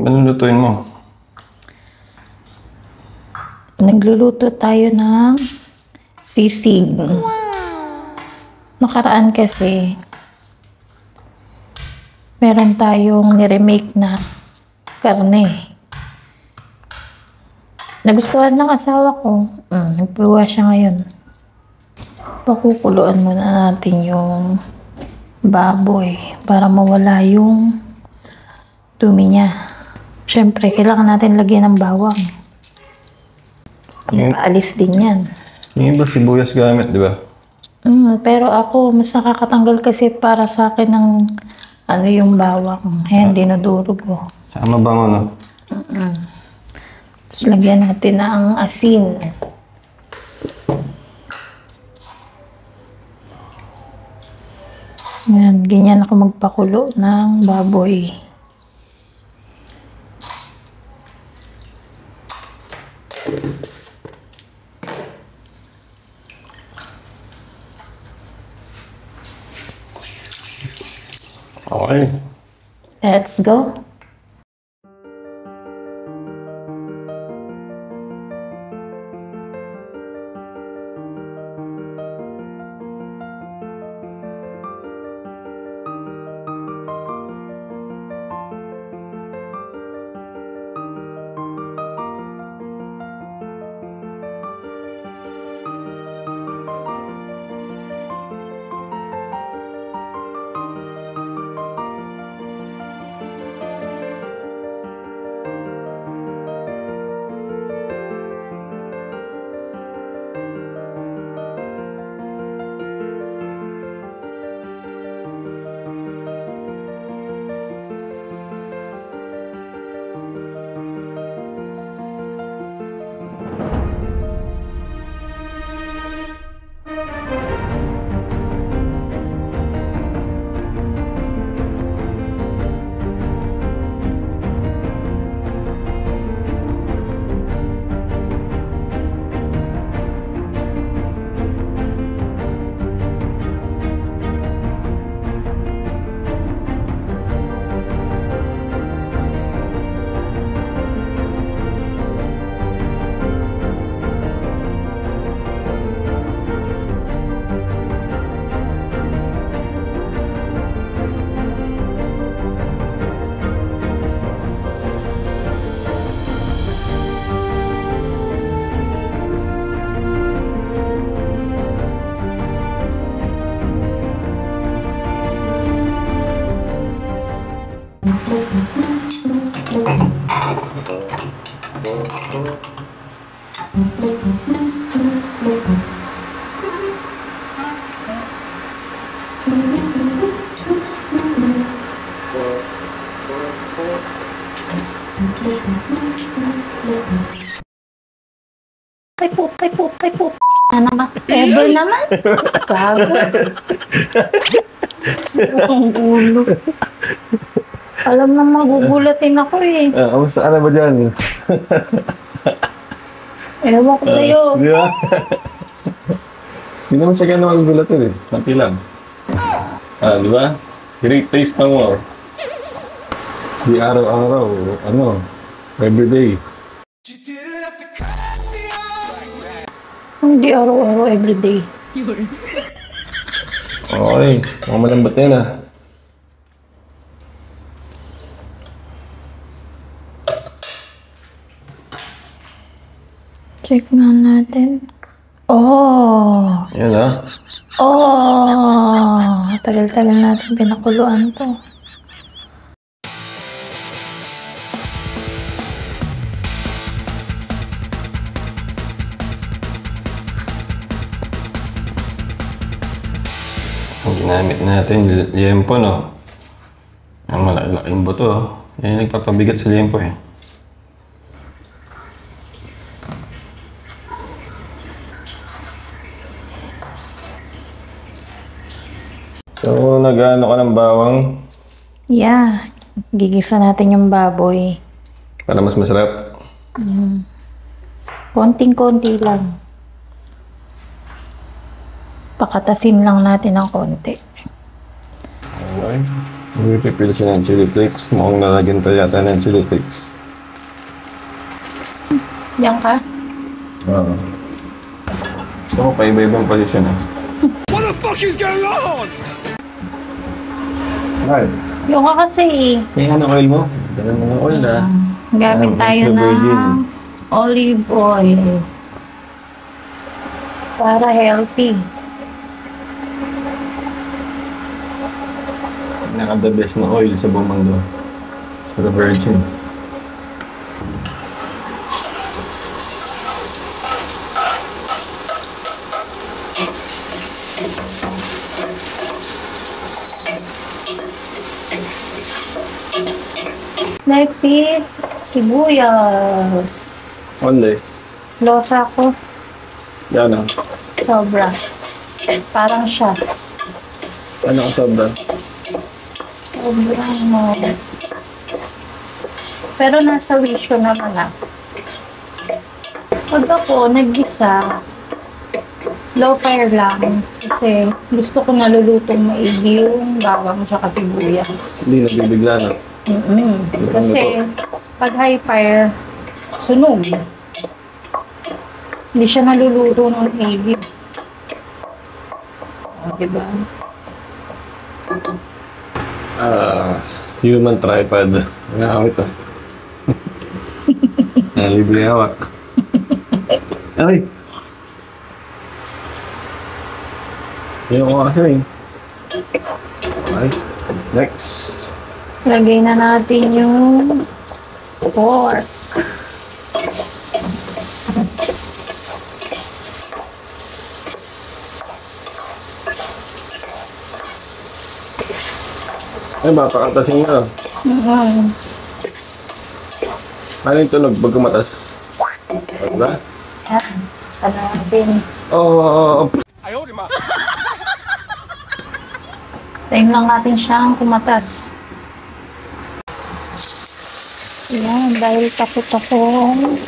Anong lutuin mo? Nagluluto tayo ng sisig. Nakaraan kasi, meron tayong niremake na karne. Nagustuhan ng asawa ko. Nagluwa siya ngayon. Pakukuluan muna natin yung baboy para mawala yung dumi niya. Siyempre, kailangan natin lagyan ng bawang. Paalis din yan. Yung iba sibuyas gamit, di ba? Pero ako, mas nakakatanggal kasi para sa akin ng yung bawang. Ayan, dinudurog ko. Sama bang ano? Tapos lagyan natin ng asin. Ayan, ganyan ako magpakulo ng baboy. Okay. Let's go. Ay po. Ano ba? Ever naman? Gago. Ang ulo. Alam na magugulatin ako eh. Kamusta ka na ba dyan? Ewan ko sa'yo. Di ba? Hindi naman siya gano'n magugulatin eh. Kunti lang. Di ba? Great taste pa mo. Di araw-araw. Everyday. Hindi araw-araw, everyday. Okay. Mukhang malambot yan ah. Check nga natin. Oh! Yan ah. Oh! Tagal-tagal natin pinakuluan to. Ang ginamit natin, liempo, no? Ang malaki-laking buto, oh. Yan yung nagpapabigat sa liempo, eh. So, nag-ano ka ng bawang? Yeah. Gigisa natin yung baboy. Para mas masarap. Konting-konti lang. Pakatasin lang natin ng konti. Okay. Pipil siya ng chili flakes. Mukhang nalagyan tayo yata ng chili flakes. Diyan ka? Oo. Gusto ko pa iba-ibang posisyon eh. What the fuck is going on? Right. Yung ka kasi. Kaya ano oil mo? Ganun mo ng oil ah. Gamit tayo extra virgin. ng olive oil. Para healthy. Naka-the best na oil sa buong mundo. Extra virgin. Next is sibuyas. Only. Losa ko. Yan ah. Sobra. Parang siya. Ano ang sobra? Sobrang mo. Pero nasa wisyo naman ah. Pag ako nag-gisa, low fire lang. Kasi gusto ko nalulutong maigi yung bawang sa sibuyas. Hindi nabibigla na. Kasi pag high fire, sunog. Hindi siya naluluto ng maigi. Diba? Human tripod. Ano ito? Libre hawak. Aray! Yung ko kasi eh. Okay. Next. Lagay na natin yung pork. Ay, pakantasin nyo. Ano yung tunog pag kumatas? Diba? Yan. Ano natin. Oh, I hold him up. Tayin lang natin siyang kumatas. Yan, dahil takot akong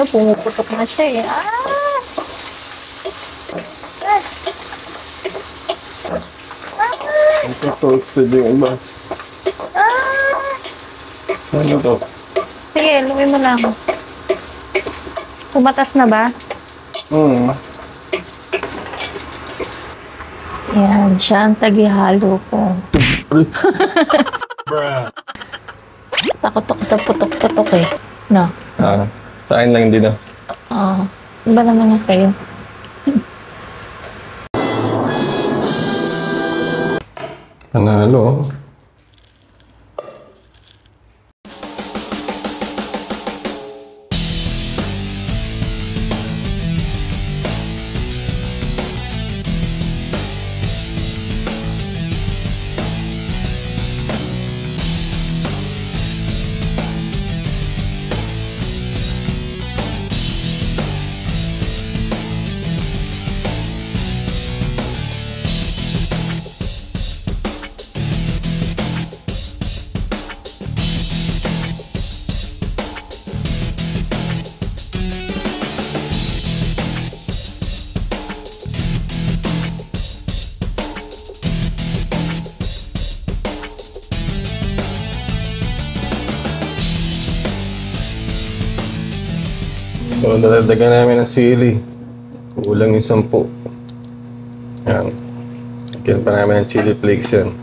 pumuputok na siya eh. ito toasted yung iba. Ano to? Sige, lumin mo lang. Kumatas na ba? Yan, siya ang tagihalo ko. Takot ako sa putok-putok eh. No? Sa akin lang din ah. Oo. Iba naman yung sa'yo. Panalo. So, dadagdagan namin ng sili. Kulang yung 10. Yan. Lagyan pa namin ng chili flakes yan.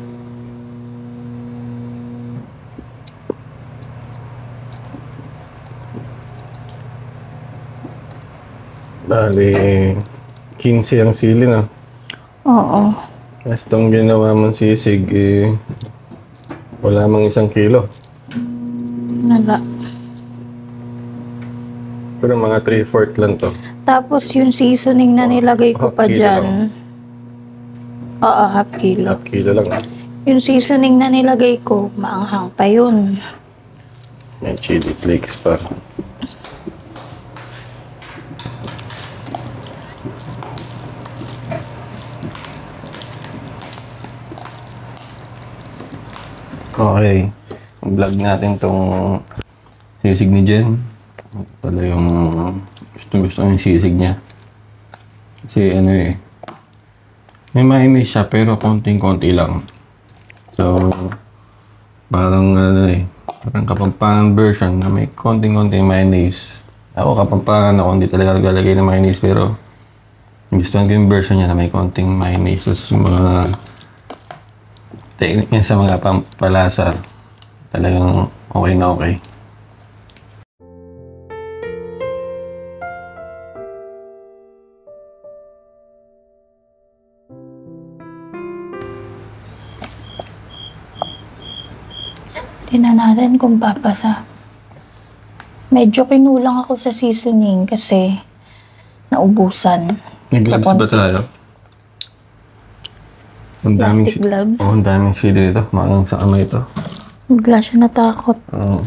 Bali, 15 ang sili na. Oo. Tapos itong ginawa mong sisig, wala mang 1 kilo. Wala. Pero mga 3/4 lang to. Tapos yung seasoning na nilagay ko half pa kilo dyan. lang. Oo, half kilo. Half kilo lang. Yung seasoning na nilagay ko, maanghang pa yun. May chili flakes pa. Okay. Vlog natin tong sisig ni Jen. Pala yung gusto yung sisig niya. Kasi ano may mayonnaise siya pero konting-konti lang. So, Parang ano eh, parang Kapampangan version na may konting-konting mayonnaise. Ako Kapampangan ako, hindi talaga naglalagay ng mayonnaise pero gusto ko yung version niya na may konting mayonnaise. Tapos yung mga technique niya sa mga pampalasa talagang okay na okay. Tingnan natin kung papasa. Medyo kinulang ako sa seasoning kasi naubusan. Nag-gloves ba tayo? Ang daming Plastic gloves. ang daming sili dito. Maangang sa kamay ito. Bigla siya natakot. Oo.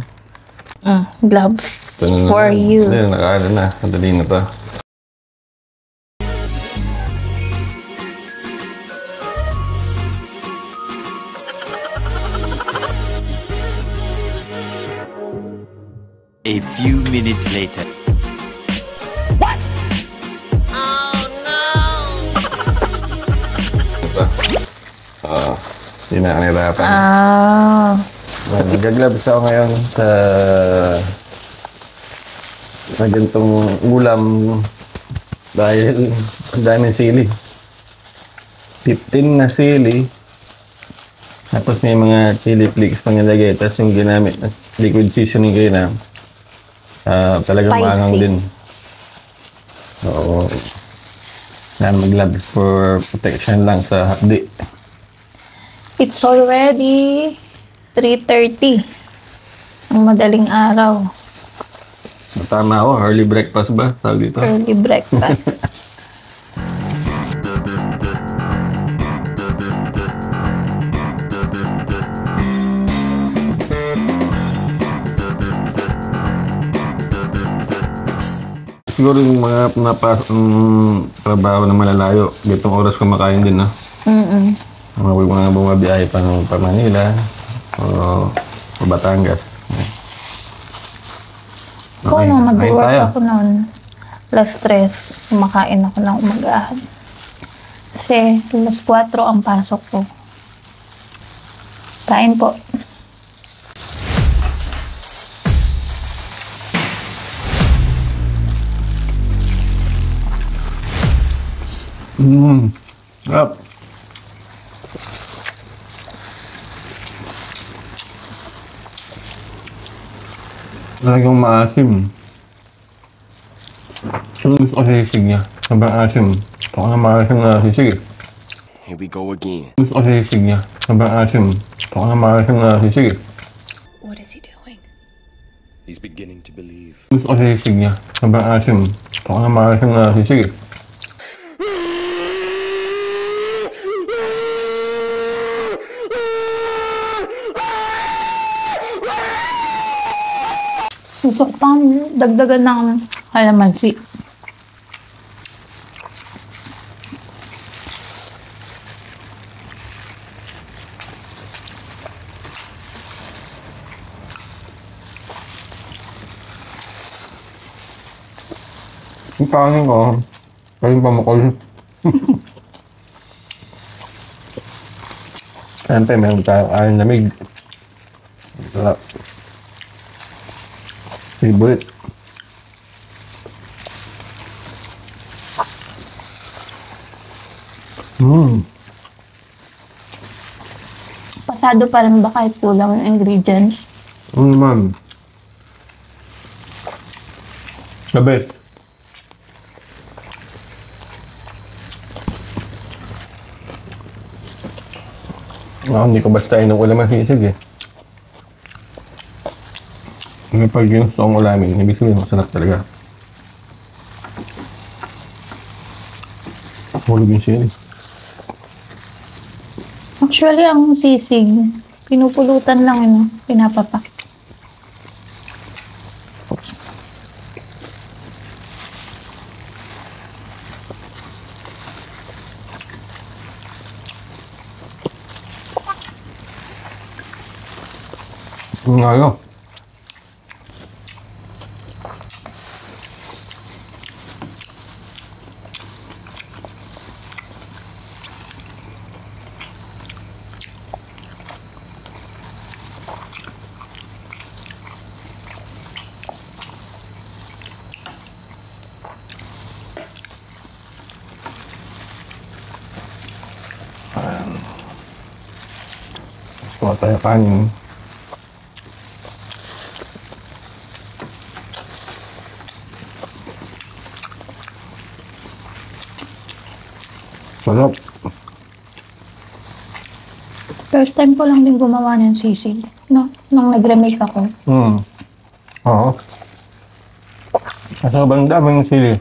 Gloves Ito na for naman. you. Hindi, nakaano na. Sandali na pa. A few minutes later. Hindi na kanirapan. Nag-gloves ako ngayon sa ganitong ulam dahil ang daming sili. 15 na sili. Tapos may mga chili flakes pang nilagay. Tapos yung ginamit na liquid seasoning kayo na talagang Spicy. maangang din. Oo. Yan, mag-gloves for protection lang sa hapdi. It's already 3:30. Ang madaling araw. Tama ako, early breakfast ba? Tawag dito. Early breakfast. Siguro yung mga trabaho na malalayo, bitong oras kumakain din, no? Mga bumabiyahe pa Manila o Batangas. Oo, nung kain nag-work tayo. ako noon, last stress, kumakain ako ng umagahan. Kasi, alas 4 ang pasok ko. Kain po. Sarap. Talagang maasim. Ano gusto ko sa sisig niya? Sobrang asim. Baka nga maasim na sisig eh. Here we go again. Gusto ko sa sisig niya. Sobrang asim. Baka nga maasim na sisig eh. What is he doing? He's beginning to believe. Gusto ko sa sisig niya. Sobrang asim. Baka nga maasim na sisig eh. Gusto ko pang dagdagan ng kalamansi. Yung kanin ko, kayong pamakol. Siyempre, meron tayong kanin lamig. Sarap. Favorite. Pasado pa rin ba kahit kulang ng ingredients? Ano naman? The best. Hindi ko basta inom ulam ang sisig eh. Pag ginusto ang ulamin, ibig sabihin masarap talaga. Hulog yung sili. Actually, ang sisig, pinupulutan lang yun, pinapapak. Ngayon. Kuha tayo kanin. Sarap. First time ko lang din gumawa ng sisig. No? Nung nag-remake ako. Oo. Sobrang daming sili.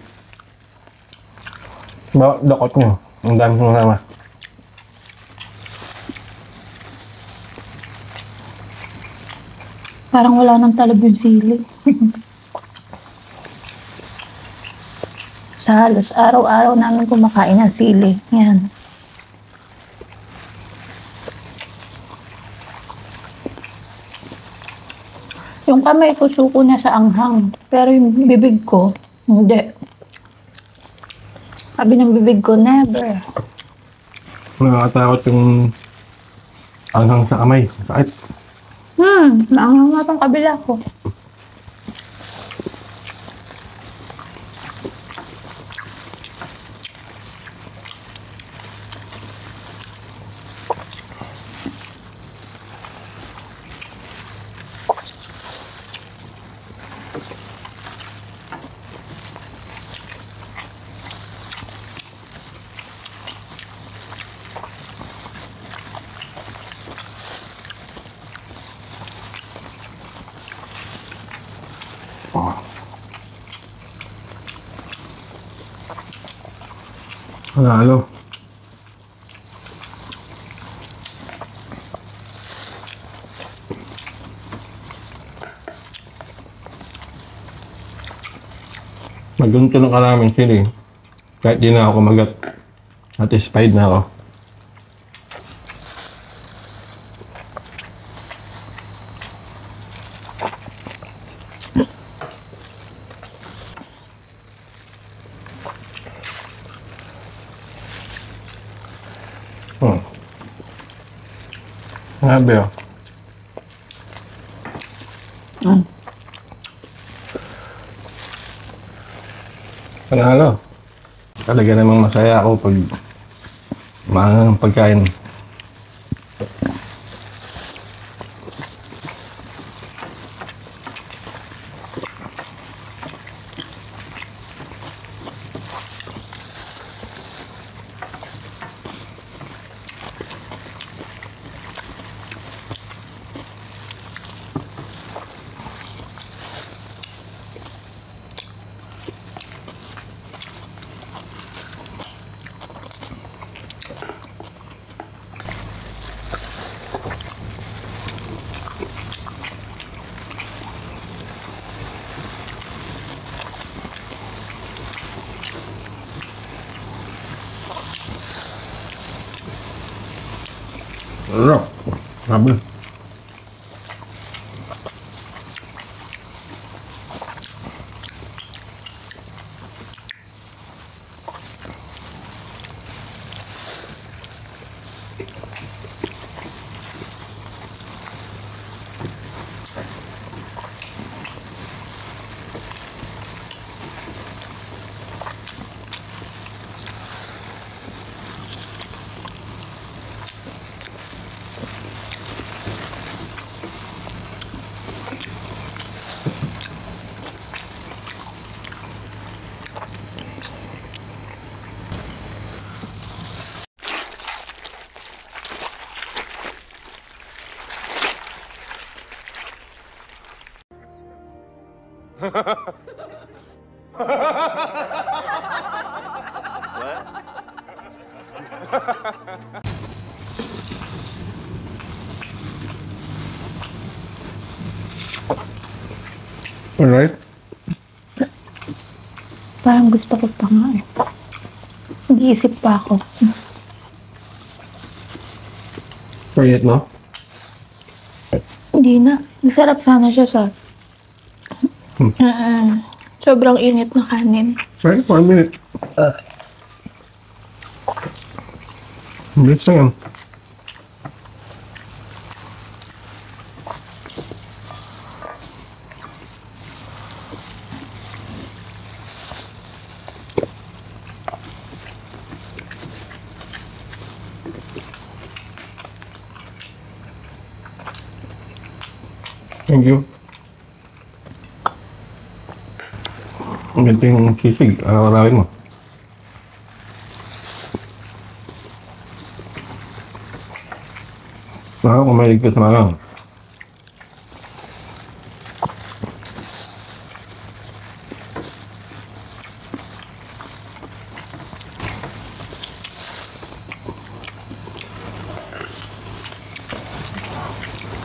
Dakot nyo. Ang dami kong nama. Parang wala nang talab yung sili. Sa halos araw-araw namin kumakain ng sili. Yan. Yung kamay ko suko na sa anghang. Pero yung bibig ko, hindi. Sabi ng bibig ko, never. Nakakatakot yung anghang sa kamay. Sakit. Naanghang nga tong kabila ko. Halo. Nagunto na karaming sili. Kahit di na ako kumagat. Satisfied na ako. Grabe oh. Panalo. Talaga namang masaya ako pag maangang pagkain. Sarap. Grabe. Alright. Parang gusto ko pa nga eh. Nag-iisip pa ako. Quiet mo? Hindi na. Masarap sana siya sa... sobrang init na kanin. Right, 1 minute. Bilis na yan. Thank you. Ang ganito yung sisig. Araw-arawin mo. Baka kumalig ka sa mga.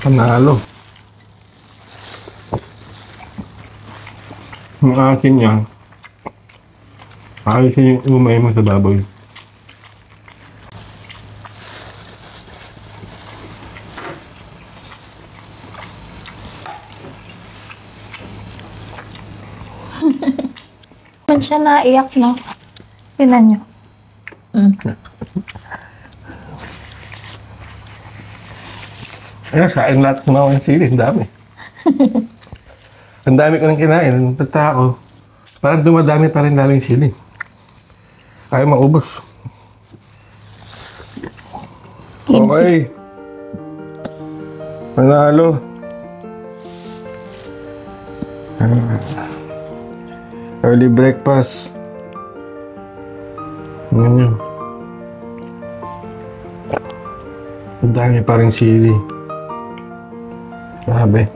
Panalo. Yung akin niya, ayusin yung umay mo sa baboy. Man siya naiyak, no? Tinan nyo. Kain lahat ng mga sili. Ang dami. Ang dami ko nang kinain. Nagtaka ko. Parang dumadami pa rin lalo yung sili. Ayaw maubos. Okay. Panalo. Early breakfast. Ang dami pa rin sili. Grabe.